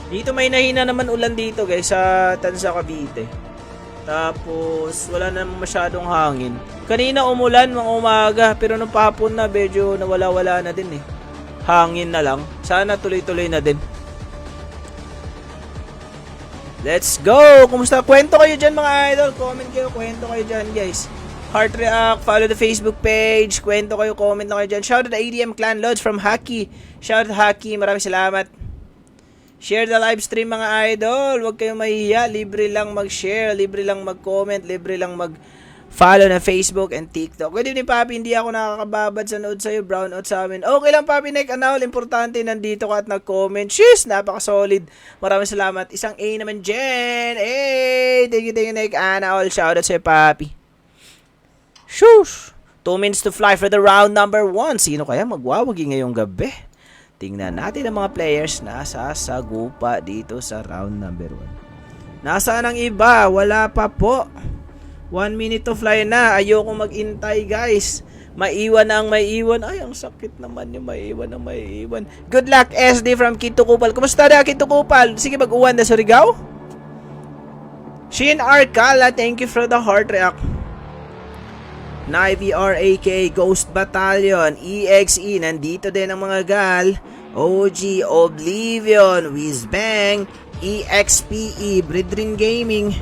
Dito may nahina naman ulan dito guys sa Tansa Cavite. Tapos wala na masyadong hangin. Kanina umulan mga umaga pero nung pahapon na medyo nawala-wala na din eh. Hangin na lang. Sana tuloy-tuloy na din. Let's go! Kumusta? Kwento kayo dyan mga idol. Comment kayo, kwento kayo dyan guys. Heart React, follow the Facebook page. Kwento kayo, comment na kayo dyan. Shout out to ADM Clan Lods from Haki. Shout out to Haki, maraming salamat. Share the live stream mga idol. Huwag kayong mahihiya. Libre lang mag-share, libre lang mag-comment, libre lang mag-follow na Facebook and TikTok. Good evening Papi, hindi ako nakakababad sa nood sa'yo. Brown out sa amin. Okay lang Papi, Nick Anal. Importante nandito ka at nag-comment. Sheesh, napaka-solid. Maraming salamat. Isang A naman dyan. Hey, thank you Nick Anal. Shout out sa'yo Papi. Shush! 2 minutes to fly for the round number 1. Sino kaya magwawagi ngayong gabi? Tingnan natin ang mga players na sasagupa dito sa round number 1. Nasaan ang iba? Wala pa po. 1 minute to fly na. Ayoko mag-intay guys. Maiwan na ang maiwan. Ay, ang sakit naman yung maiwan na maiwan. Good luck SD from Kito Kupal. Kumusta na Kito Kupal? Sige mag-uwan na sa Rigao. Shin Arcala, thank you for the heart react. Nivy RAK, Ghost Battalion, EXE, nandito din ang mga gal. OG, Oblivion, Whizbang, EXPE, Bridrin Gaming.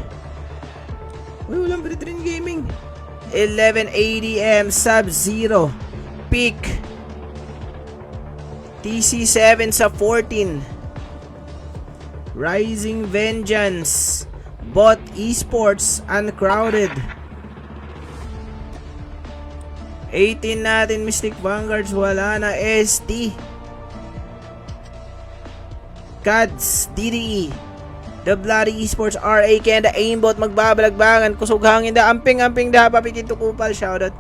Uy, walang Bridrin Gaming. 1180M, Sub-Zero, Peak, TC7 sa 14, Rising Vengeance, Bot Esports, Uncrowded. 18 natin Mystic Vanguards, wala na. ST, Cads, DDE, The Bloody Esports, RAK, and the Aimbot magbabalagbangan. Kusog hangin da, amping da, Papikito Kupal, shoutout.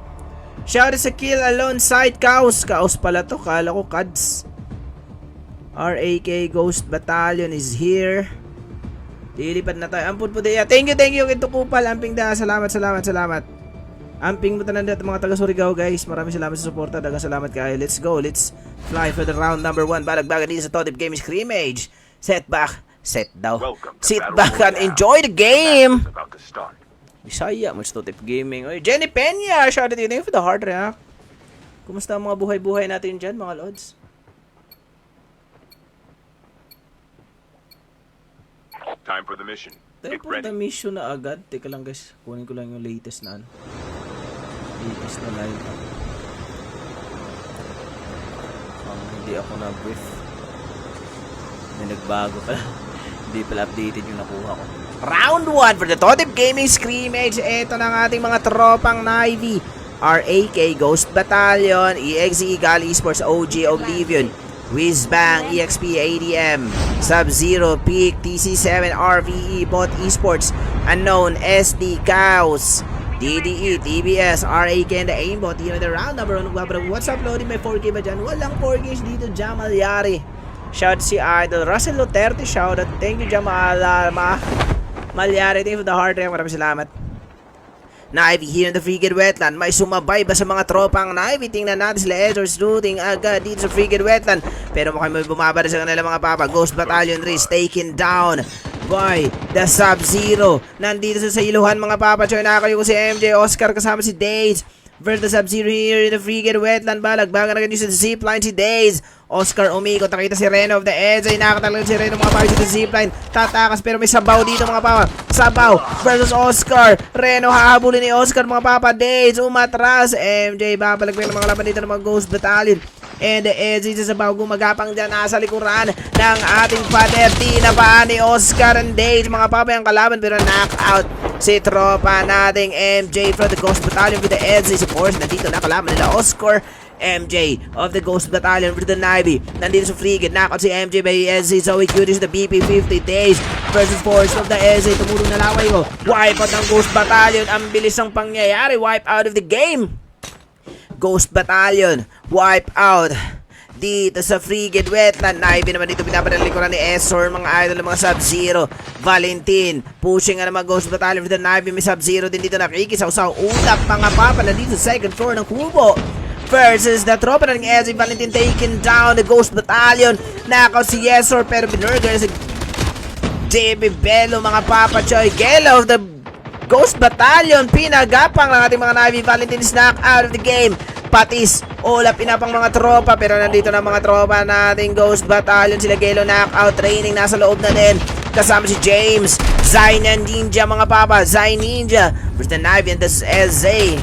Shoutout sa Kill Alone Side, Kaos pala to, kala ko Cads. RAK, Ghost Battalion is here. Lilipad na tayo, ampun po diya. Thank you Kito Kupal, amping da, salamat. Amping mo tanan dito mga taga Surigao guys. Maraming salamat sa suporta. Dagang salamat kayo. Let's go. Let's fly for the round number 1. Balagbagan dito sa Totip Gaming Scrimmage. Set back. Set daw. Sit back and enjoy the game. Bisaya mo sa Totip Gaming. Oy, Jenny Peña. Shout out to you for the heart react. Kumusta ang mga buhay-buhay natin dyan mga lods? Time for the mission. Tayo po na mission na agad. Teka lang guys. Kunin ko lang yung latest na ano. Latest na live up. Hindi ako na-brief. May nagbago pala. Hindi pala updated yung nakuha ko. Round 1 for the Totip Gaming Scrimmage. Ito na ang ating mga tropang Nivy. RAK, Ghost Battalion, EXE, Gali Esports, OG, Oblivion, Whizbang, EXP, ADM, Sub-Zero, Peak, TC7, RVE, Bot Esports, Unknown, SD, Chaos, DDE, TBS, RAK, and the Aimbot. Yun the round number 1. What's up, loading? May 4K ba dyan? Walang 4K dito, Jamal Yari. Shout si Idol. Russell Luterte, shout out. Thank you, Jamal Malyari. Thank you for the heart. Maraming salamat. Nivy here in the Frigid Wetland. May sumabay ba sa mga tropang Nivy? Tingnan natin sila Edwards looting agad dito sa Frigid Wetland. Pero mukhang may bumabara sa kanila mga papa. Ghost Battalion Riz taken down by the Sub-Zero. Nandito sa iluhan mga papa. Choy nakakayo ko si MJ Oscar kasama si Daze. Versus Sub-Zero here in the Frigid Wetland. Balagbagan agad yung sa zipline si Daze. Oscar umikot, nakita si Reno of the Edge. Ay nakatalaga si Reno mga papa sa zipline. Tatakas pero may sabaw dito mga papa. Sabaw versus Oscar. Reno hahabulin ni Oscar mga papa. Daze umatras. MJ babalagbagan ng mga laban dito ng mga Ghost Battalion. And the Edge sa sabaw gumagapang dyan nasa likuran ng ating pader. Tinapaan ni Oscar and Daze mga papa yung kalaban pero knockout si tropa nating MJ from the Ghost Battalion with the Edge. Of course nandito na kalaban nila Oscar MJ of the Ghost Battalion with the Nivy. Nandito sa Frigid. Knockout si MJ by SZ. Zoe Cuties the BP50 Days versus Force of the SZ. Tumulong na laway ko. Wipe out ng Ghost Battalion. Ang bilis ng pangyayari. Wipe out of the game. Ghost Battalion. Wipe out. Dito sa Frigid Wetland. Nivy naman dito pinapadalikuran ni Esor. Mga idol ng mga Sub-Zero. Valentin. Pushing nga naman Ghost Battalion with the Nivy. May Sub-Zero din dito nakikisaw-saw. Ulap mga papa na dito sa second floor ng kubo. Versus the tropa ng Ezzy Valentin taken down the Ghost Battalion. Knockout si Yesor pero binurger si JB Bello, mga Papa Choy. Gelo of the Ghost Battalion, pinagapang ng ating mga Navy. Valentine knock out of the game. Patis, ulap inapang mga tropa, pero nandito na mga tropa nating Ghost Battalion. Sila Gelo knockout, training nasa loob na din. Kasama si James, Zai Ninja, mga Papa. Zai Ninja versus the Navy and the SZ.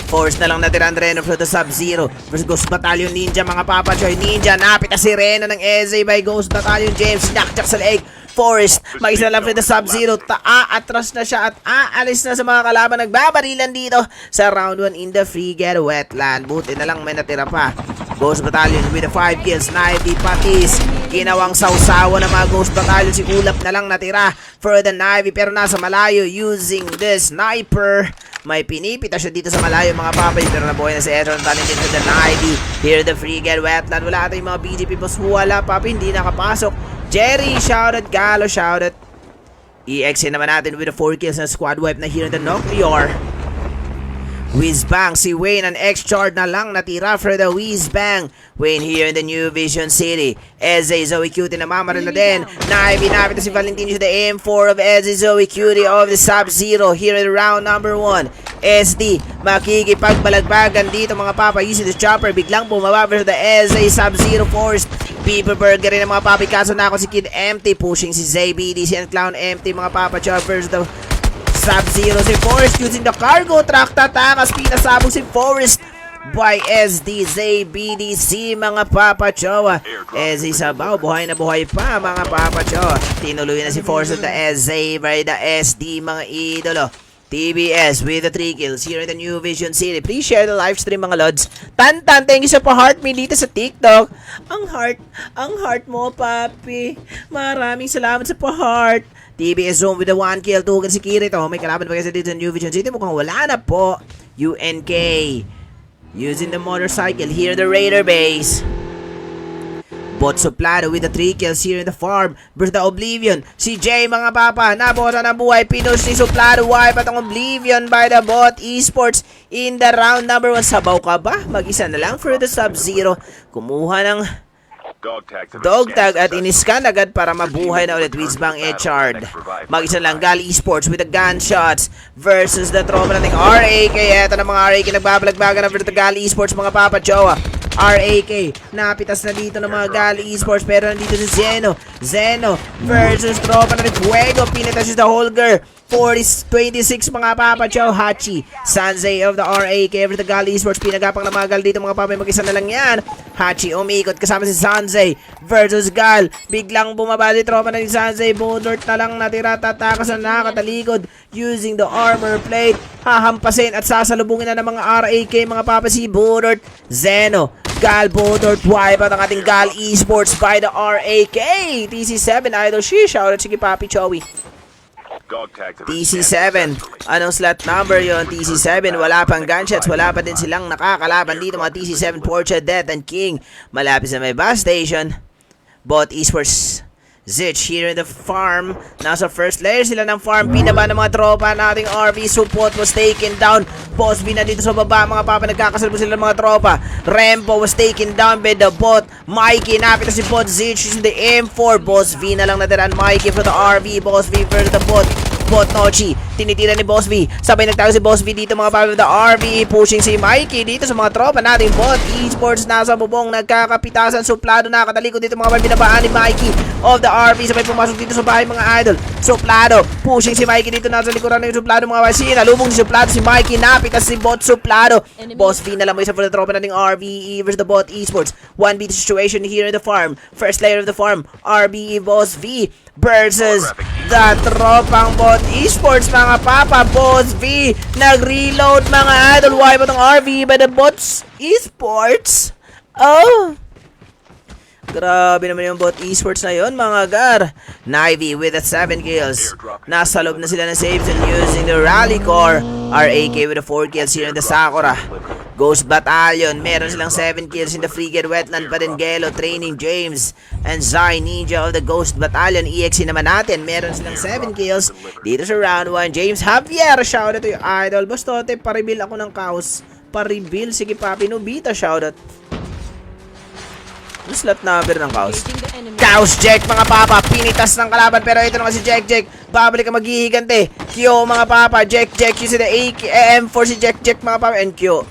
Force na lang natira ang Reno for the Sub-Zero versus Ghost Battalion Ninja, mga Papa Choy. Ninja, napit na si Reno ng SZ by Ghost Battalion James. Nakchak sa leeg. Forest, mag-isa lang for the Sub-Zero. Atras na siya at aalis na sa mga kalaban. Nagbabarilan dito sa round 1 in the Frigate Wetland. Buti na lang may natira pa. Ghost Battalion with the 5 kills. Navy Patis, ginawang sausawa ng mga Ghost Battalion. Si Ulap na lang natira for the Navy, pero nasa malayo using the sniper. May pinipita siya dito sa malayo, mga papay, pero nabuhay na si Edron Talented to the Navy. Here the Frigate Wetland. Wala ito yung mga BGP boss. Wala, papi, hindi nakapasok. Jerry, shoutout. Galo, shoutout. EXE naman natin with the 4 kills na squad wipe na here in the Nuclear. Whizbang, si Wayne, an X-Chart na lang natira for the Whizbang. Wayne here in the New Vision City. Eze, Zoe Cutie na mamaril na din. Napit na si Valentino to the M4 of Eze, Zoe Cutie of the Sub-Zero here in round number 1. SD, makikipagbalagbagan dito, mga Papa, using the chopper. Biglang bumaba versus the Eze, Sub-Zero Force. Beeper Burger rin ang mga papi. Kaso na ako si Kid Empty, pushing si ZBD, si Clown Empty, mga Papa Choppers. The Sub-Zero, si Forrest using the cargo truck. Tatakas, pinasabog si Forrest by SD, ZBDC, mga Papa Chowa. SD sabaw, buhay na buhay pa, mga Papa Chowa. Tinuloy na si Forrest of the SZ by the SD, mga idolo. TBS with the 3 kills here in the New Vision City. Please share the live stream, mga lods. Tantan, thank you sa pa-heart me dito sa TikTok. Ang heart mo, papi. Maraming salamat sa pa-heart. TBS Zone with the 1 kill. Tugan si Kirito. May kalaban pa kasi dito sa New Vision City. Mukhang wala na po. UNK using the motorcycle here in the Raider base. Bot Soplado with the 3 kills here in the farm versus the Oblivion. Si Jay, mga Papa, nabukasan ng buhay. Pinush ni Soplado. Wipe at ang Oblivion by the Bot Esports in the round number 1. Sabaw ka ba? Mag-isa na lang for the Sub-Zero. Kumuha ng dog tag at iniskan agad para mabuhay na ulit. Whizbang Echard. Mag-isa lang Gal Esports with the gunshots versus the tropa nating RAK. Eto na mga RAK, nagbabalagbagan na versus the Gal Esports, mga Papa Jowa. RAK, napitas na dito ng mga Gal Esports, pero nandito si Zeno versus tropa natin Fuego. Pinitas siya the Holger. 26 mga Papa Chow. Hachi, Sanzay of the RAK versus the Gal Esports. Pinagapang na mga Gal dito, mga Papa. Mag-isa na lang yan. Hachi umikot kasama si Sanzay versus Gal. Biglang bumaba di tropa na ni Sanzay. Bodort na lang natira. Tatakas na nakatalikod using the armor plate. Hahampasin at sasalubungin na ng mga RAK, mga Papa, si Bodort. Zeno, Gal, Bodort, wipe out ang ating Gal Esports by the RAK. TC7 Idol, shoutout sige Papi Chowi. TC7, anong slot number yon? TC7, wala pang gunshots, wala pa din silang nakakalaban dito, mga TC7, Portia, Death, and King. Malapit sa may bus station. Bot Esports, Zich here in the farm. Nasa first layer sila ng farm. Pinaba ng mga tropa nating RV. Support was taken down. Boss V na dito sa baba, mga Papa. Nagkakasalbo sila ng mga tropa. Rempo was taken down by the bot. Mikey, napit na si bot. Zich using the M4. Boss V na lang natiraan. Mikey for the RV. Boss V for the bot. Bot Nochi, tinitira ni Boss V. Sabay nagtago si Boss V dito, mga Papa, the RV. Pushing si Mikey dito sa mga tropa nating Bot Esports. Nasa bubong, nagkakapitasan. Suplado na katalikod dito, mga Papa. Binabaan ni Mikey of the RV. Sabay pumasok dito sa bahay, mga idol. Suplado, pushing si Mikey dito. Nasa likuran ng Suplado, mga Pasina. Lubong si Suplado, si Mikey. Napitas si Bot Suplado. Boss V na lang mo isa for the tropa nating RVE versus the Bot Esports. 1v situation here in the farm. First layer of the farm, RBE Boss V versus the tropang Bot Esports, mga Papa. Boss V nag-reload, mga idol. Wipe out ang RV by the Bots Esports. Oh, grabe naman yung Bot Esports na yun, mga Gar. Nivy with the 7 kills. Nasa loob na sila ng saves and using the Rally Core. RAK with the 4 kills here in the Sakura. Ghost Battalion, meron silang 7 kills in the Frigate Wetland pa din. Gelo, Training, James, and Zai Ninja of the Ghost Battalion. EXE naman natin, meron silang 7 kills dito sa round 1. James Javier, shoutout to yung idol. Bastote, paribil ako ng kaos. Paribil, sige Papi Nobita, shoutout. slot number ng Chaos. Chaos Jack mga papa, pinitas ng kalaban pero ito naman si Jack. Babalik ang maghihigante. Q mga papa, Jack using the AM4 si Jack mga papa and Q.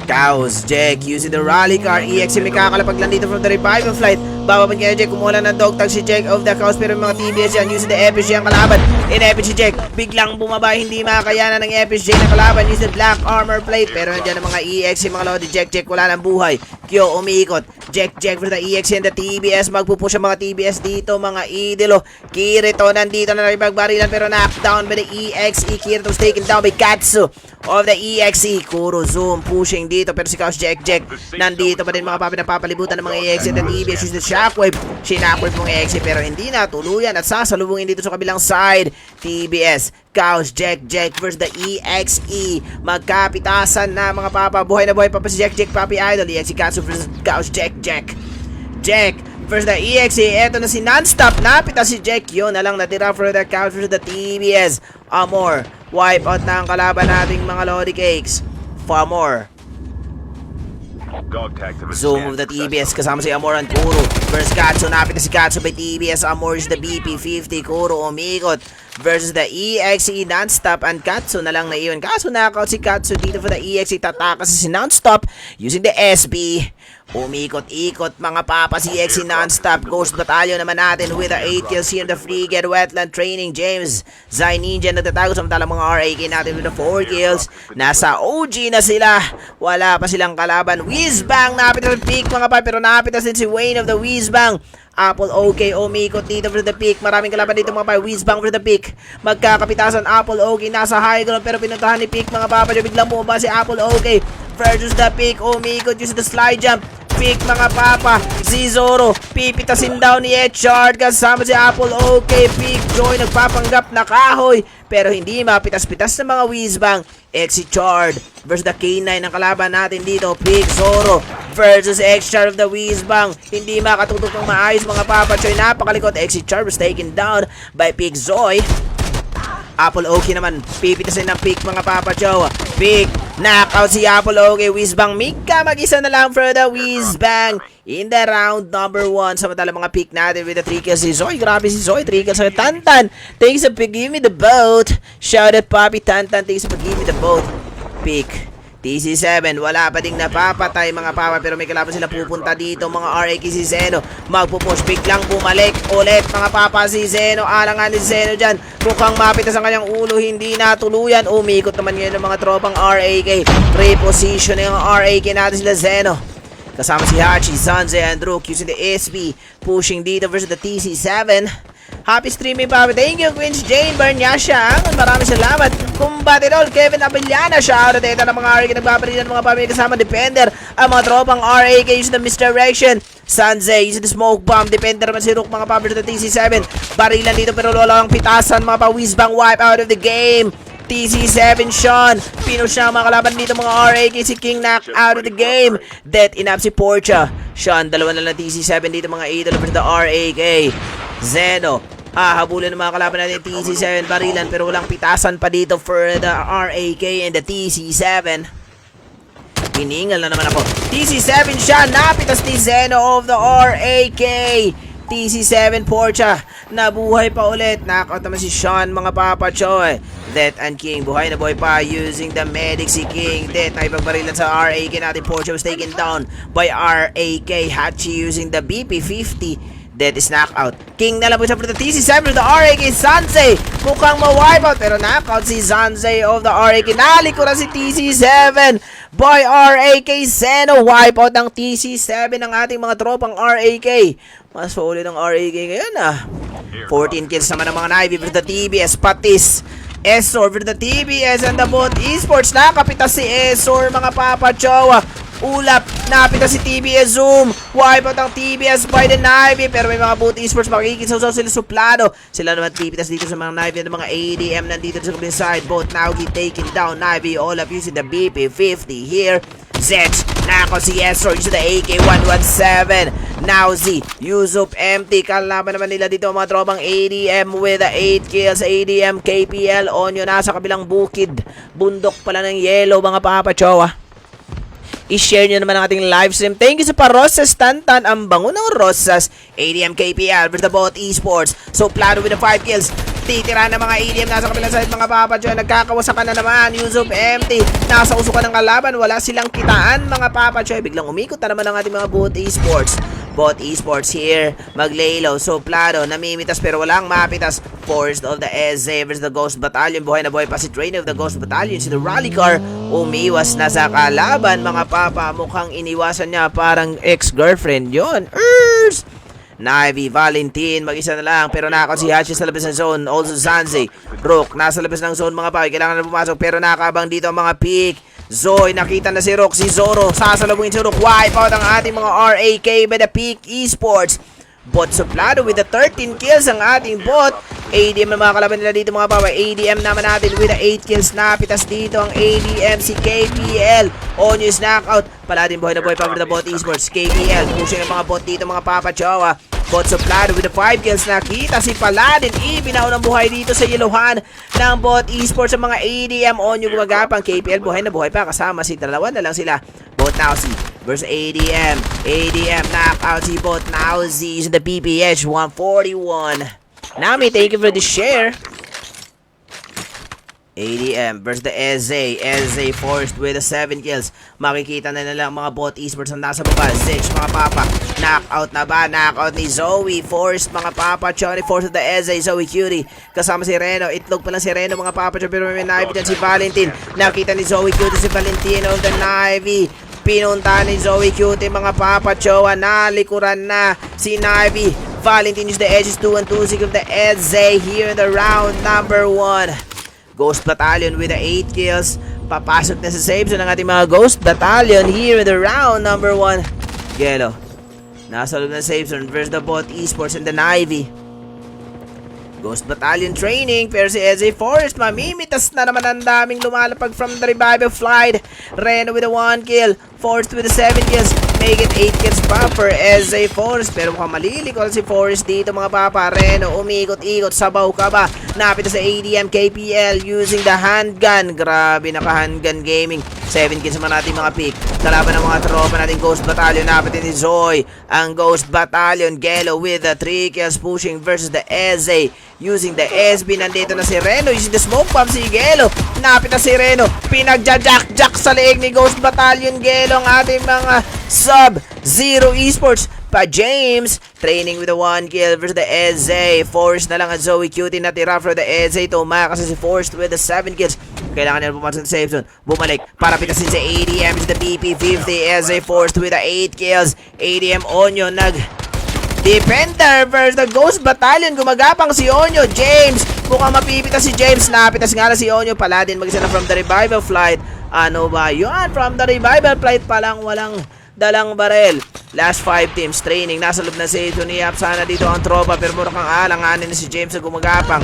Chaos Jack using the rally car. EX may kakalapag lang dito from the revival flight. Bababad kaya Jack, kumuha lang ng dog tag si Jack of the Chaos pero mga TBS yan using the FSJ ang kalaban. In FSJ Jack, biglang bumaba, hindi makakayanan ng FSJ na kalaban using the black armor plate pero nandiyan ang mga EX mga lodi. Jack wala ng buhay. Q umiikot. Jack for the EX and the TBS. Magpupush ang mga TBS dito mga idolo. Kirito nandito na nakipagbarilan pero knockdown by the EXE. Kirito was taken down by Katsu of the EXE. Kuro zoom pushing dito pero si Chaos Jack nandito pa din mga papi, napapalibutan ng mga EXE and the TBS using the shockwave. Shinockwave mong EXE pero hindi na tuluyan at sasalubungin dito sa kabilang side. TBS Chaos Jack versus the EXE. Magkapitasan na mga papa. Buhay na buhay pa si Jack papi idol. EXE Katsu versus Chaos Jack versus the EXE. Eto na si Nonstop. Napita si Jack. Yun na lang natira for the Chaos versus the TBS. Amor. Wipe out na ang kalaban nating mga Lodi Cakes. Famor. Dog tag to the Zoom of the TBS kasama si Amor and Kuro versus Katsu. Napit na si Katsu by TBS. Amor is the BP50. Kuro umikot versus the EXE. Nonstop and Katsu na lang na iyon. Kaso knockout si Katsu dito for the EXE. Tataka si Nonstop using the SB. Umikot-ikot mga papa si EXE Nonstop. Ghost Battalion naman natin with the 8 kills here in the Frigate Wetland Training. James Zai Ninja nagtatago samantalang mga RAK natin with the 4 kills. Nasa OG na sila. Wala pa silang kalaban. Whizbang napit na peak mga papa pero napit na din si Wayne of the Whizbang. Apple OK umikot dito for the peak. Maraming kalaban dito mga papa. Whizbang for the peak. Magkakapitasan Apple OK nasa high ground pero pinuntahan ni peak mga papa. Biglang bumaba si Apple OK versus the peak. Umikot using the slide jump. Peak mga papa. Si Zoro pipitasin daw ni Echard kasama si Apple OK. Peak Joy nagpapanggap na kahoy pero hindi mapitas-pitas ng mga Whizbang. Echard versus the K9 ang kalaban natin dito. Peak Zoro versus Echard of the Whizbang. Hindi makatutok ng maayos mga papa. Choy napakalikot. Echard was taken down by Peak Zoy. Apple OK naman, pipitasin ng Peak mga papa Joe. Peak, knockout si Apple OK. Whizbang, Mika mag-isa na lang for the Whizbang in the round number 1. Samantala mga Peak natin with the 3 kills si Zoy. Grabe si Zoy, 3 kills sa Tantan. Thanks for give me the boat. Shout out Papi Tantan, thanks for give me the boat. Peak TC7, wala pa ding napapatay mga papa pero may kalaban sila pupunta dito mga RAK si Zeno. Magpupush, biglang bumalik ulit mga papa si Zeno. Alangan ni Zeno dyan. Mukhang mapitas ang kanyang ulo, hindi natuluyan. Umikot naman ngayon ng mga tropang RAK. Reposition yung RAK natin sila Zeno. Kasama si Hachi, Sanze, and Rook using the SB. Pushing dito versus the TC7. Happy streaming pa. Thank you Queens Jane Barnyasha. Maraming salamat. Kumbatidol Kevin Abellana. Shoutout dito ng mga RAK nagbabarilan ng mga pamilya kasama Defender. Ang mga tropang RAK using the misdirection. Sanze using the smoke bomb. Defender naman si Rook mga pamilya sa TC7. Barilan dito pero wala lang pitasan mga pa. Whizbang wipe out of the game. TC7 Sean. Pinush na mga kalaban dito mga RAK. Si King knock out of the game. Death inap si Portia. Sean, dalawa na lang TC7 dito mga idol for the RAK. Zeno. Habulin ng mga kalaban natin TC7 barilan pero walang pitasan pa dito for the RAK and the TC7. Hiningal na naman ako. TC7 siya. Napitas ni Zeno of the RAK. TC7 Portia. Nabuhay pa ulit. Knockout naman si Sean mga papa Choy. Death and King. Buhay na buhay pa using the medic si King. Death na ipagbarilan sa RAK natin. Portia was taken down by RAK. Hachi using the BP50. Death is knockout. King na lang po siya for the TC7 of the RAK. Sanze. Mukhang ma-wipeout. Pero knockout si Sanze of the RAK. Naliko na si TC7. Boy RAK Zeno. Wipeout ng TC7 ng ating mga tropang RAK. Mas paulit ng RAK ngayon 14 kills naman ng mga Navy for the TBS. Patis. Esor for the TBS and the Boat Esports. Nakapitas si Esor mga papa Chowa. Ulap, napita si TBS Zoom. Wipeout ang TBS by the Navy. Pero may mga Boot Esports makikisaw sila suplado. Sila naman pipitas dito sa mga Navy at mga ADM nandito sa kabilang side. Both now get taken down. Navy all up using the BP50 here. Zech, nako si Esor using the AK-117. Now Z, Yusuf empty. Kalaban naman nila dito mga tropang ADM with the 8 kills. ADM, KPL, Onyo nasa kabilang bukid. Bundok pala ng yellow mga papa Chowa. i-share nyo naman ang ating live stream. Thank you sa Parosas Tantan, ang bango ng Rosas. ADM KPL versus the Bot Esports. So, Plano with the 5 kills. Titira ng mga ADM nasa kabilang side, mga papacho. Nagkakawasakan na naman. Yusuf empty. Nasa usukan ng kalaban. Wala silang kitaan, mga papacho. Biglang umikot na naman ang ating mga Bot Esports. Bot Esports here, maglaylo. So, Plano, namimitas pero walang mapitas. Forest of the Eze versus the Ghost Battalion. Buhay na buhay pa si Trainer of the Ghost Battalion. Si the Rally Car, umiwas na sa kalaban, mga papa. Mukhang iniwasan niya, parang ex-girlfriend yon. Navy, Valentin, mag-isa na lang. Pero nakakot si Hachi sa labas ng zone. Also Zanzi, Rook, nasa labas ng zone, mga papa. Kailangan na pumasok pero nakabang dito ang mga pick. Zoe, nakita na si Rook, si Zoro, sasalubungin si Rook, wipe out ang ating mga RAK by the Peak Esports. Bot suplado with the 13 kills ang ating bot. ADM ang mga kalaban nila dito, mga papa. ADM naman natin with the 8 kills. Napitas dito ang ADM, si KPL. Onyo is knockout. Pala din buhay na buhay pa for the Bot Esports. KPL, pushing ang mga bot dito, mga papa chowa. Bot suplado with the 5 kills. Nakita si Paladin, ibinaw ng buhay dito sa yeluhan ng Bot Esports sa mga ADM. Onyo gumagapang. KPL buhay na buhay pa, kasama si dalawa na lang sila. Bot Nausi versus ADM. ADM knockout si Bot Nausi sa the PPH 141. Nami, thank you for the share. ADM versus the Eze. Eze forced with the 7 kills. Makikita na lang mga Bot Esports na nasa baba. Zitch, mga papa. Knockout na ba? Knockout ni Zoe. Forced, mga papa. Chori forced the Eze. Zoe Cutie. Kasama si Reno. Itlog pa lang si Reno, mga papa. Pero may knife dyan si Valentin. Nakita ni Zoe Cutie si Valentino on the Navy. Pinunta ni Zoe Cutie, mga papa. Chowa, nalikuran na si Navy. Valentin is the edges 2 and 2 of the Eze here in the round number 1. Ghost Battalion with the 8 kills. Papasok na sa safe zone ng ating mga Ghost Battalion here in the round number 1. Gelo, nasa loob ng safe zone versus the Bot Esports and the Navy. Ghost Battalion training, pero si Eze Forest mamimitas na naman, ang daming lumalapag from the revival flight. Reno with a 1 kill. Forest with a 7 kills. Make it 8 kills pa for Eze Forest. Pero mukhang malilikol si Forest dito, mga papa. Reno, umikot-ikot. Sabaw ka ba? Napita sa ADM KPL using the handgun. Grabe, naka-handgun gaming. 7 kills naman natin, mga pick. Kalaban ng mga tropa natin Ghost Battalion. Napita ni Zoe ang Ghost Battalion. Gelo with the 3 kills pushing versus the Eze. Using the SB, nandito na si Reno. Using the smoke bomb si Gelo. Napita si Reno. Pinagja-jack-jack sa leeg ni Ghost Battalion. Gelo ang ating mga Sub-Zero Esports. Pa James, training with the 1 kill versus the Eze. Forced na lang ang Zoe Cutie, natira for the Eze. Tumakas si Forced with the 7 kills. Kailangan nila pumasok sa safe zone. Bumalik para pitasin sa ADM sa the BP50. Eze Forced with the 8 kills. ADM Onyo nag Defender versus the Ghost Battalion. Gumagapang si Onyo. James, mukhang mapipitas si James. Napitas nga na si Onyo. Paladin mag-isa na from the revival flight. Ano ba yun? From the revival flight pa lang, walang dalang barel. Last 5 teams training. Nasa loob na si Tuniyap. Sana dito ang tropa. Pero mura kang alanganin na si James na gumagapang.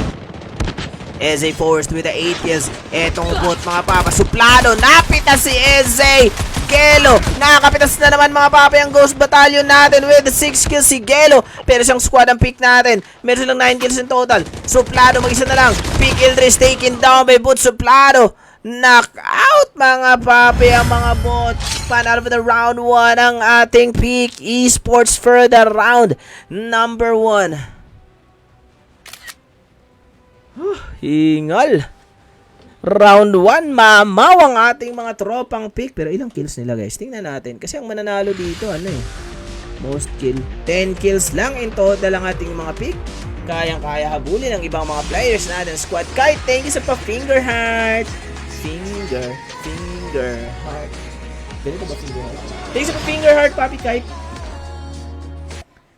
Eze Forced with the 8 kills. Etong bot, mga papa. Suplado. Napitas si Eze. Gelo, nakakapitas na naman, mga papa, yung Ghost Battalion natin with 6 kills si Gelo. Pero siyang squad ang pick natin. Meron silang 9 kills in total. Suplado, mag-isa na lang. Pick Ildris taken down by Bot Suplado. Knockout, mga papi, ang mga bot. Panalo for the round 1 ang ating Peak Esports for the round number 1. Hingal. Round 1, mamaw ang ating mga tropang pick. Pero ilang kills nila, guys? Tingnan natin. Kasi ang mananalo dito, most kill. 10 kills lang in total ang ating mga pick. Kayang-kaya habulin ang ibang mga players natin. Squad Kite, thank you sa pa-finger heart. Finger heart. Ganito ba finger heart? Thank you sa pa-finger heart, Papi Kite.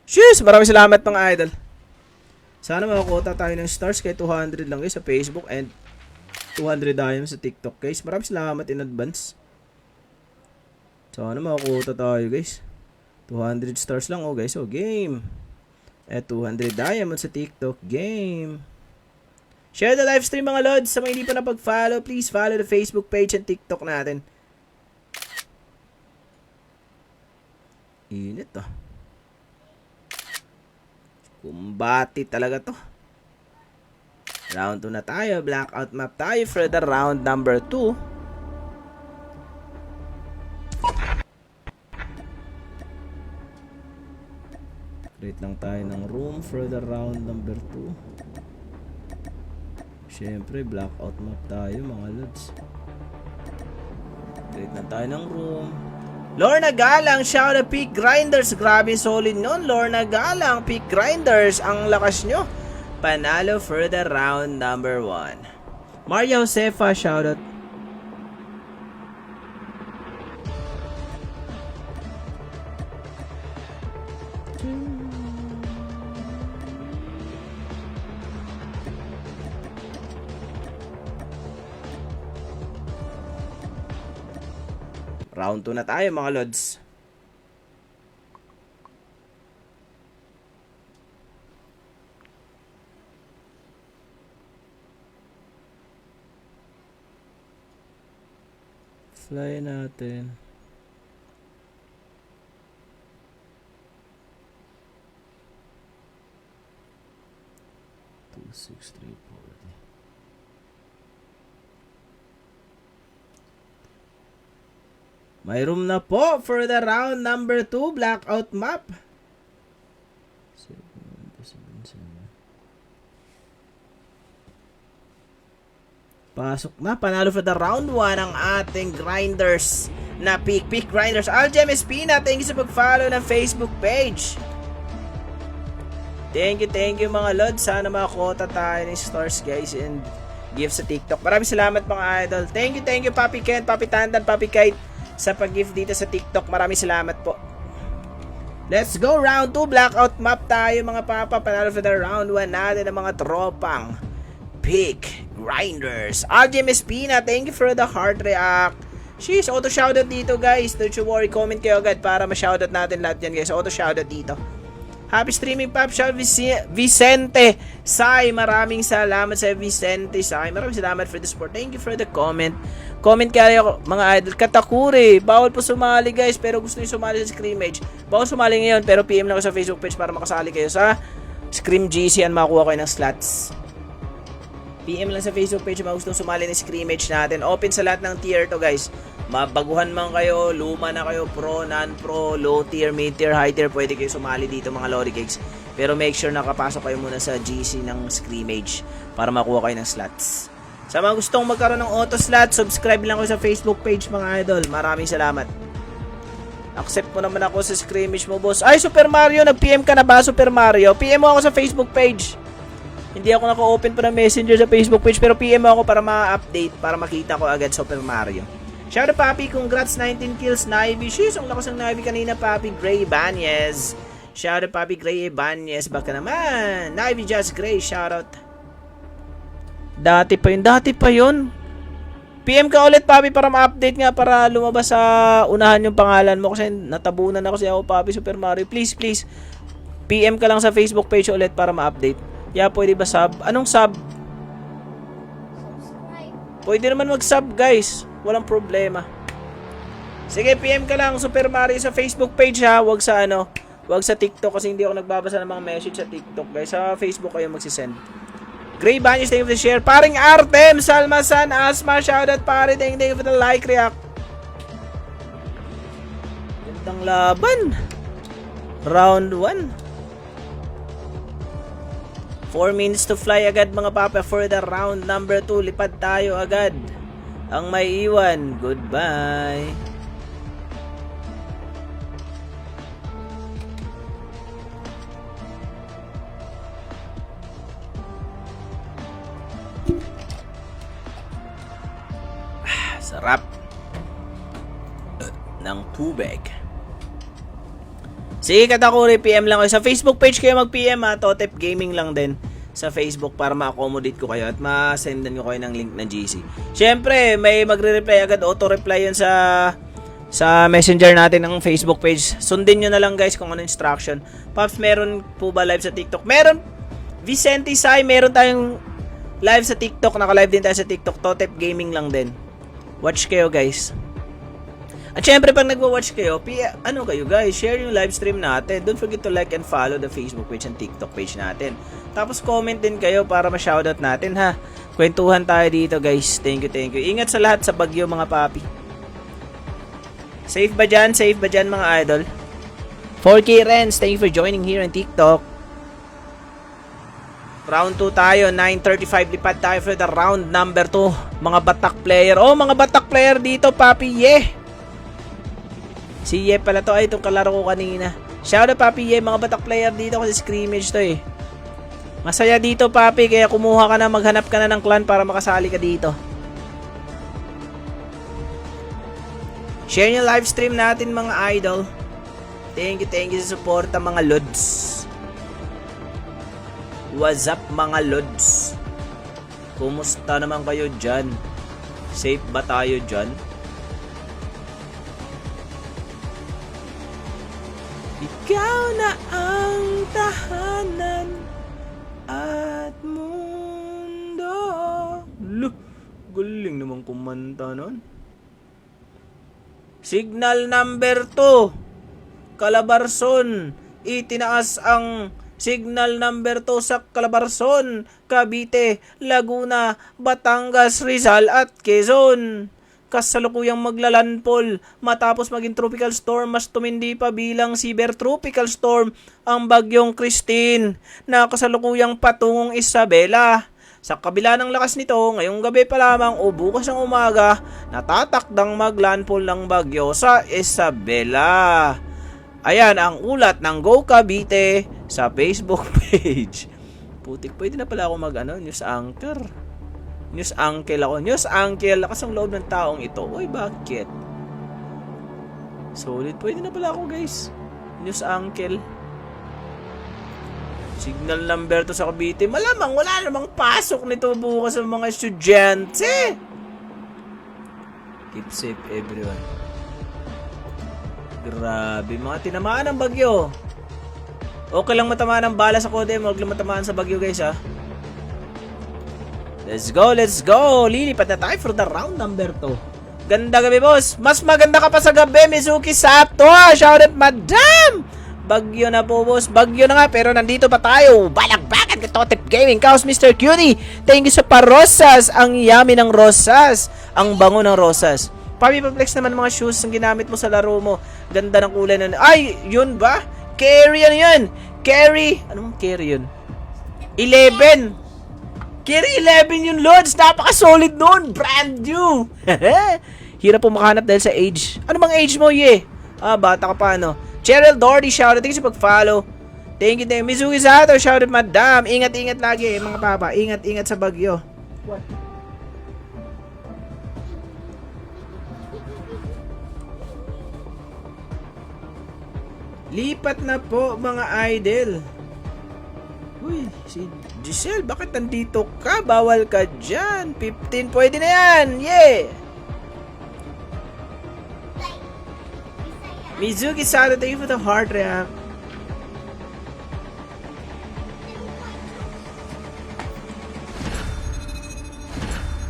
Sheesh, maraming salamat, mga idol. Sana makakuha tayo ng stars kay 200 lang, guys, sa Facebook and 200 diamonds sa TikTok, guys. Maraming salamat in advance. Sana makakuha tayo, guys. 200 stars lang, oh, guys. Oh, game. At 200 diamonds sa TikTok, game. Share the live stream, mga lods. Sa mga hindi pa napag-follow, please follow the Facebook page and TikTok natin. Init, ah. Kumbati talaga to. Round 2 na tayo. Blackout map tayo for the round number 2. Create lang tayo ng room for the round number 2. Siyempre, blackout map tayo mga lods. Create lang tayo ng room. Lorna Galang, shout out Peak Grinders. Grabe solid nun. Lorna Galang, Peak Grinders. Ang lakas nyo. Panalo for the round number 1. Maria Josefa, shout out. Round 2 na tayo mga lods. Fly natin. Two, 6, 3, 4. May room na po for the round number 2, blackout map. Pasok na, panalo for the round 1 ang ating grinders na Peak Grinders. Aljem Espina, thank you sa pag-follow ng Facebook page. Thank you mga lord. Sana makakota tayo ng stars guys and gifts sa TikTok. Maraming salamat mga idol. Thank you Papi Ken, Papi Tandan, Papi Kite sa pag-gift dito sa TikTok. Maraming salamat po. Let's go round 2, blackout map tayo mga papa. Panalo for the round 1 natin ng mga tropang Peak Grinders. Aljem Espina, thank you for the heart react. Sheesh, auto shoutout dito guys. Don't you worry, comment kayo agad para ma-shoutout natin lahat yan guys. Auto shoutout dito. Happy streaming pop, shout Vicente Sai. Maraming salamat sa Vicente Sai. Maraming salamat for the support. Thank you for the comment. Comment kayo mga idol. Katakuri, bawal po sumali guys, pero gusto niyo sumali sa scrimmage. Bawal sumali ngayon, pero PM na ako sa Facebook page para makasali kayo sa Scrim GC and makuha kayo ng slots. PM lang sa Facebook page kung gusto sumali ng scrimmage natin. Open sa lahat ng tier to guys. Mabaguhan man kayo, luma na kayo, pro, non-pro, low tier, mid tier, high tier, pwede kayo sumali dito mga lorry cakes. Pero make sure nakapasok kayo muna sa GC ng scrimmage para makuha kayo ng slots. Sa mga gustong magkaroon ng auto slot, subscribe lang kayo sa Facebook page mga idol. Maraming salamat. Accept mo naman ako sa scrimmage mo boss. Ay Super Mario, nag-PM ka na ba Super Mario? PM mo ako sa Facebook page. Hindi ako naka-open pa ng messenger sa Facebook page, pero PM mo ako para ma-update, para makita ko agad Super Mario. Shout out Papi, congrats 19 kills Nivy. Sheesh, ang lakas ng Nivy kanina Papi. Gray Ibanez. Shout out Papi Gray Ibanez. Baka naman. Nivy Just Gray, shout out. Dati pa yun. PM ka ulit Papi para ma-update nga, para lumabas sa unahan yung pangalan mo kasi natabunan na kasi ako Papi Super Mario. Please PM ka lang sa Facebook page ulit para ma-update. Yeah, pwede ba sub? Anong sub? Pwede naman mag-sub guys. Walang problema. Sige, PM ka lang Super Mario sa Facebook page ha. Wag sa TikTok kasi hindi ako nagbabasa ng mga message sa TikTok guys. Sa Facebook kayo magsisend. Gray Banyos, thank you for the share. Paring Artem, Salmasan, Asma, shoutout pare. Thank you for the like react. Gandang laban. Round 1. 4 minutes to fly agad mga papa for the round number 2. Lipad tayo agad. Ang may iwan, goodbye. Sarap ng tubig. Sige katakuri, PM lang kayo. Sa Facebook page kayo mag-PM ha. Totep Gaming lang din sa Facebook para ma-accommodate ko kayo at ma-sendan ko kayo ng link ng GC. Siyempre, may magre-reply agad, auto-reply yun sa messenger natin ng Facebook page. Sundin nyo na lang guys kung ano instruction. Pops, meron po ba live sa TikTok? Meron. Vicente Sai, meron tayong live sa TikTok. Naka-live din tayo sa TikTok. Totep Gaming lang din. Watch kayo guys. At syempre pag nagwa-watch kayo, ano kayo guys, share yung live stream natin. Don't forget to like and follow the Facebook page and TikTok page natin. Tapos comment din kayo para ma-shoutout natin ha. Kwentuhan tayo dito guys. Thank you. Ingat sa lahat sa bagyo mga papi. Safe ba dyan? Safe ba dyan mga idol? 4K Renz, thank you for joining here on TikTok. Round 2 tayo, 9:35, lipat tayo for the round number 2. Mga Batak player. Oh, mga Batak player dito, Papi Ye. Si Ye pala to, ay itong kalaro ko kanina. Shout out Papi Ye, mga Batak player dito kasi scrimmage to eh. Masaya dito, Papi, kaya kumuha ka na, maghanap ka na ng clan para makasali ka dito. Share nyo live stream natin mga idol. Thank you sa support mga lods. What's up mga lods? Kumusta naman kayo dyan? Safe ba tayo dyan? Ikaw na ang tahanan at mundo. Look, galing naman kumanta nun. Signal number 2, Calabarzon. Itinaas ang signal number 2 sa Calabarzon, Cavite, Laguna, Batangas, Rizal at Quezon. Kasalukuyang maglalandfall matapos maging tropical storm, mas tumindi pa bilang cyber tropical storm ang bagyong Christine na kasalukuyang patungong Isabela. Sa kabila ng lakas nito, ngayong gabi pa lamang o bukas ng umaga, natatakdang maglandfall ng bagyo sa Isabela. Ayan ang ulat ng Go Cavite sa Facebook page. Putik, pwede na pala ako news anchor. News uncle ako. News uncle, lakas ang loob ng taong ito. Uy, bakit? Solid, pwede na pala ako guys. News uncle. Signal number 2 sa Cavite. Malamang wala namang pasok nito bukas sa mga estudyante. Keep safe everyone. Grabe, mga tinamaan ng bagyo. Okay lang matamaan ng bala sa kode, huwag lang matamaan sa bagyo guys ha. Let's go! Lilipat na tayo for the round number 2. Ganda gabi boss. Mas maganda ka pa sa gabi, Mizuki Sato. Shout out madam! Bagyo na po boss, bagyo na nga pero nandito pa tayo. Balagbagan ka Totep Gaming, Chaos Mr. Cutie. Thank you sa parosas, ang yummy ng rosas, ang bango ng rosas. Papi-flex naman mga shoes ang ginamit mo sa laro mo. Ganda ng kulay nun. Ay, yun ba? Carry ano yun? Carry, anong carry yun? 11. Carry 11 yun, Lods. Napaka-solid nun. Brand new. Hirap po makahanap dahil sa age. Ano bang age mo, Ye? Ah, bata ka pa, ano? Cheryl Doherty, shoutout. Thank you sa pag-follow. Thank you. Mizuki Sato, shoutout, madam. Ingat-ingat lagi, mga papa. Ingat-ingat sa bagyo. What? Lipat na po, mga idol. Uy, si Giselle, bakit nandito ka? Bawal ka dyan. 15, pwede na yan. Yeah! Mizuki Sato, thank you for the heart react.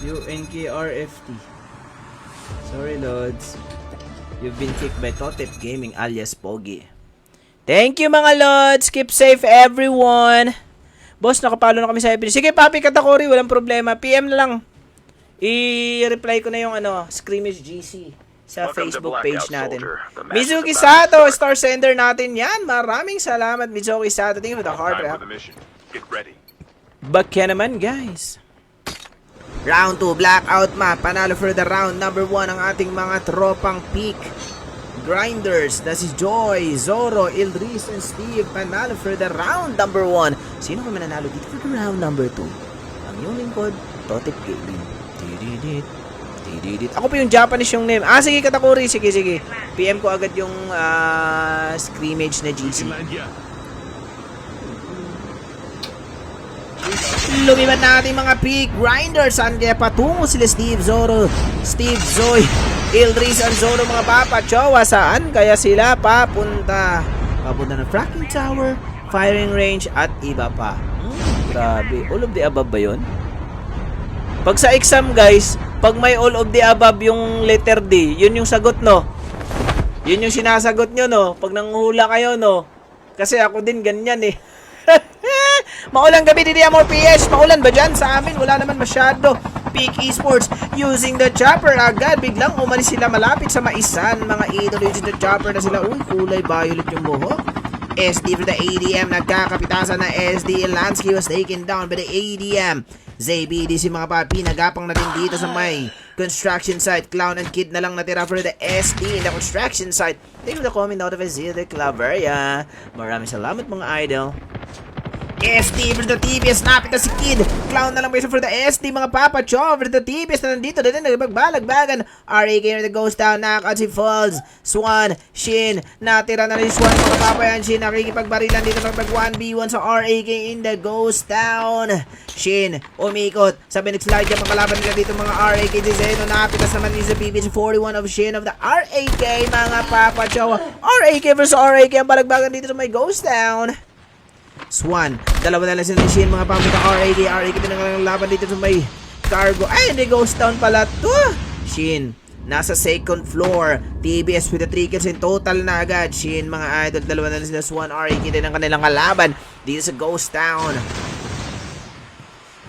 UNKRFT. Sorry, Lods. You've been kicked by Totep Gaming alias Pogi. Thank you mga Lods. Keep safe everyone. Boss, nakapalo na kami sa FB. Sige Papi Katakori, walang problema. PM na lang. I-reply ko na yung scrimmage GC sa Facebook page natin. Mizuki Sato, star sender natin yan. Maraming salamat Mizuki Sato. Thank you for the heart rap. Bakya naman guys. Round 2, blackout map. Panalo for the round number 1 ang ating mga tropang peak grinders, na si Joy, Zoro, Ildris, and Steve. Panalo for the round number 1. Sino kami nanalo dito for the round number 2? Ang iyong lingkod, Totep Gaming. Ako po yung Japanese yung name. Sige Katakuri, sige. PM ko agad yung scrimmage na GC. Lumipat na ating mga peak grinders. Saan kaya patungo sila Steve, Zoro, Steve, Zoy, Ildris, and Zoro mga papa? Chowa, saan kaya sila papunta? Papunta ng fracking tower, firing range, at iba pa. Grabe, all of the above ba yun? Pag sa exam guys, pag may all of the above yung letter D, yun yung sagot no. Yun yung sinasagot nyo no. Pag nanguhula kayo no. Kasi ako din ganyan eh. Maulan gabi, Didi Amor PS. Maulan ba dyan? Sa amin, wala naman masyado. Peak Esports using the chopper. Agad biglang umalis sila malapit sa maisan. Mga idol using the chopper na sila. Uy, kulay violet yung buhok. SD for the ADM. Nagkakapitasan na SD. Lansky was taken down by the ADM. ZBD si mga papi. Nagapang natin dito sa may construction site. Clown and Kid na lang natira for the SD in the construction site. Thank you for the comment out of the Claveria. Maraming salamat mga idol. SD for the TBS, napit na si Kid. Clown na lang ba for the SD, mga papa. Cho for the TBS na nandito na din, nagbabalagbagan. RAK na goes down, knockout si Falls. Swan, Shin, natira na rin si Swan, mga papa yan. Shin, nakikipagbarilan dito pag 1v1 sa RAK in the goes down. Shin, umikot. Sabi nag-slide yung makalaban nila dito mga RAK. Si Zeno, napitas naman ni sa PBS 41 of Shin of the RAK, mga papa. Cho, RAK versus RAK, ang balagbagan dito sa may goes down. Swan, dalawa na lang sila ni Shin, mga pamita RAK. RAK pinangalang laban dito sa may cargo. Ay, hindi goes down pala to. Shin, nasa second floor. TBS with the 3 kills in total na agad. Shin, mga idol, dalawa na lang sila. Swan, RAK din ang kanilang kalaban dito sa ghost town.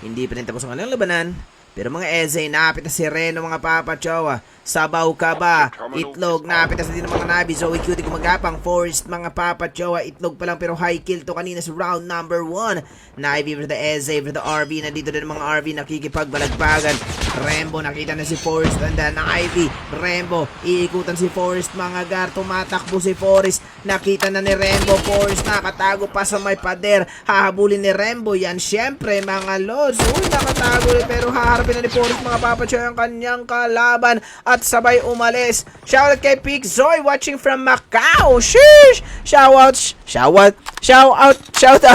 Hindi pa rin tapos ang kanilang labanan. Pero mga Eze, napit na si Reno, mga papa. Chowa, sabaw ka ba? Itlog, napit na sa din ng mga Nabi. Zoe Cutie gumagapang. Forest, mga papa. Chowa, itlog pa lang pero high kill to kanina sa round number 1. Nabi for the Eze, for the RV. Nandito din mga RV nakikipagbalagbagan. Rembo, nakita na si Forest. Tanda ng Ivy. Rembo, iikutan si Forest, mga gar. Tumatakbo si Forest. Nakita na ni Rembo. Forest nakatago pa sa may pader. Hahabulin ni Rembo. Yan syempre mga lods. Uy, nakatago rin pero haharapin na ni Forest, mga papa. Chowa, ang kanyang kalaban. At sabay umalis. Shoutout kay Peak Zoy watching from Macau. Sheesh! Shoutout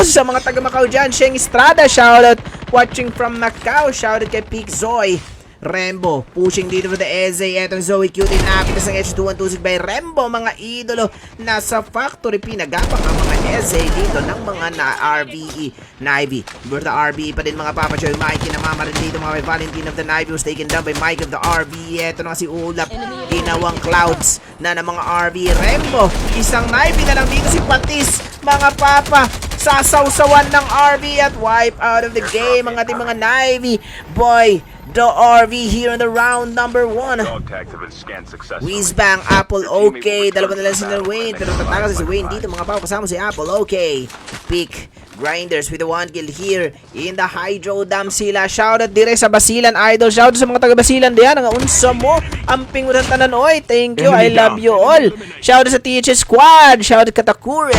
sa mga taga Macau dyan. Sheng Estrada, shoutout watching from Macau. Shoutout kay Peak Zoy. Rembo, pushing dito for the Eze. Etong Zoe Cutie, napitas ng H2126 by Rembo, mga idolo. Nasa factory, pinagapang ang mga Eze dito ng mga RVE. Nivy, for the RVE pa din, mga papa. Choy, Mikey, namamarin dito mga Valentine of the Nivy was taken down by Mike of the RVE. Eto na si Ulap, ginawang Clouds na ng mga RVE. Rembo, isang Nivy na lang dito si Patis, mga papa. Sasawsawan ng RV at wipe out of the game ang ating mga Nivy. Boy, the RV here in the round number 1. Dog tags have been scanned successfully. Whizbang, Apple, okay. Dalawa na lang sila Wayne. Pero tatakas si Wayne dito, mga pao. Kasama si Apple, okay. Peak Grinders with the 1 kill here in the Hydro Dam sila. Shoutout dire sa Basilan, idol. Shoutout sa mga taga Basilan diyan. Ang unsa mo. Amping mo tanan, oy. Thank you. I love you all. Shoutout sa THS Squad. Shoutout Katakure.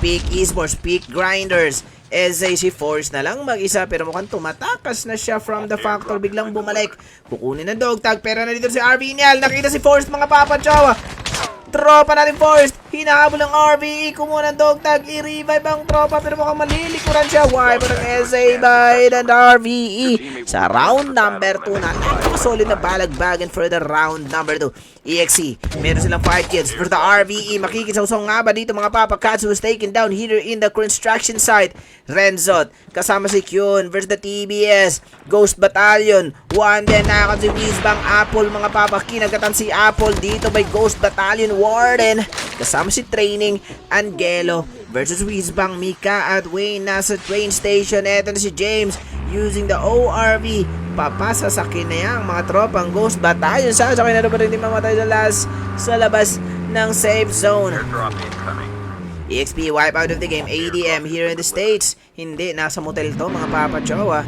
Peak Esports, Peak Grinders. Eze si Force na lang mag-isa pero mukhang tumatakas na siya from the factor. Biglang bumalik. Kukunin ng dog tag pero nandito si RV Nial. Nakita si Force, mga papa. Chowa. Tropa natin Force. Hinahabol ng RVE. Kumuha ng dog tag. I-revive ang tropa pero mukhang malilikuran siya. Why pa ng Eze by the RVE sa round number 2 na. Napakasolid na balagbagan for the round number 2. EXE, meron silang 5 kills for the RVE. Makikisawsaw nga ba dito, mga papa? Katsu was taken down here in the construction site. Renzot, kasama si Kyun versus the TBS. Ghost Battalion, 1 din nakakot si Whizbang. Apple, mga papa, kinagatan si Apple dito by Ghost Battalion. Warden, kasama si Training. Angelo versus Whizbang. Mika at Wayne nasa train station. Eto na si James using the ORV. Papasa sa kinayang mga tropang Ghost Battalion. Sasakay na naman rin di mamatay sa labas ng safe zone. Airdrop incoming. EXP wipe out of the game. ADM here in the States. Hindi, nasa motel to, mga papa. Chowa.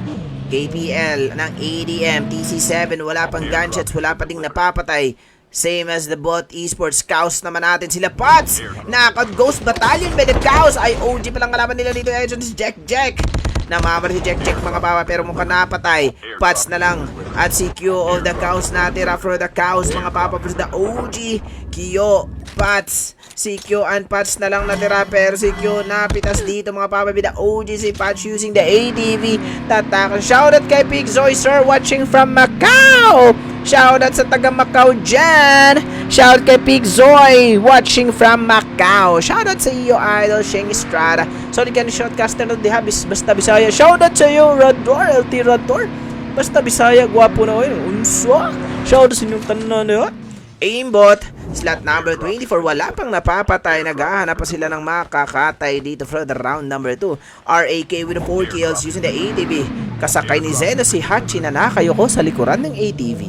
KPL ng ADM. TC7, wala pang gunshots, wala pa ding napapatay. Same as the bot esports. Cows naman natin sila. Pots! Knockout Ghost Battalion by the Cows. Ay, OG palang kalaban nila dito. Edson si Jack. Namamar si Jack, mga papa, pero mukhang napatay. Pats na lang. At si Q of the Cows natira for the Cows, mga papa, for the OG. Kyo, Pats. Si Q and Pats na lang natira, pero si Q napitas dito, mga papa, with the OG. Si Pats using the ATV. Tatakan. Shoutout kay Big Zoy, sir, watching from Macau. Shoutout sa taga Macau dyan. Shoutout kay Big Zoy, watching from Macau. Shoutout sa iyo, idol, Sheng Estrada. Sorry ka ni shotcaster ng Dihabis, basta Bisaya. Shoutout sa iyo, Rador, LT Rador. Basta Bisaya, gwapo na oy. Unso. Shoutout sa inyong tanan na. Aimbot, Slot number 24, wala pang napapatay. Naghahanap pa sila ng makakatay dito for the round number 2. RAK with 4 kills using the ATV. Kasakay ni Zeno si Hachi na nakayoko sa likuran ng ATV.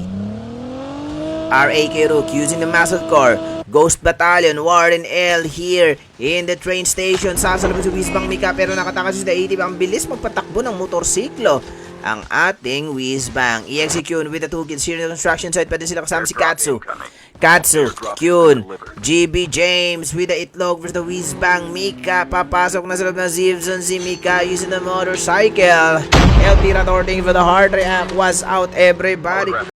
RAK Rook using the muscle core. Ghost Battalion, Warden L here in the train station. Sasalubong si Wizbang Mika pero nakatakas si the ATV. Ang bilis magpatakbo ng motorsiklo ang ating Wizbang. I-execute with the 2 kills here in the construction site. Pwede sila kasama si Katsu. Katsu, Kyun, GB James with the itlog for the Wizbang Mika. Papasok na sa loob ng Zivzon si Mika using the motorcycle. El Tirador for the hard react was out everybody.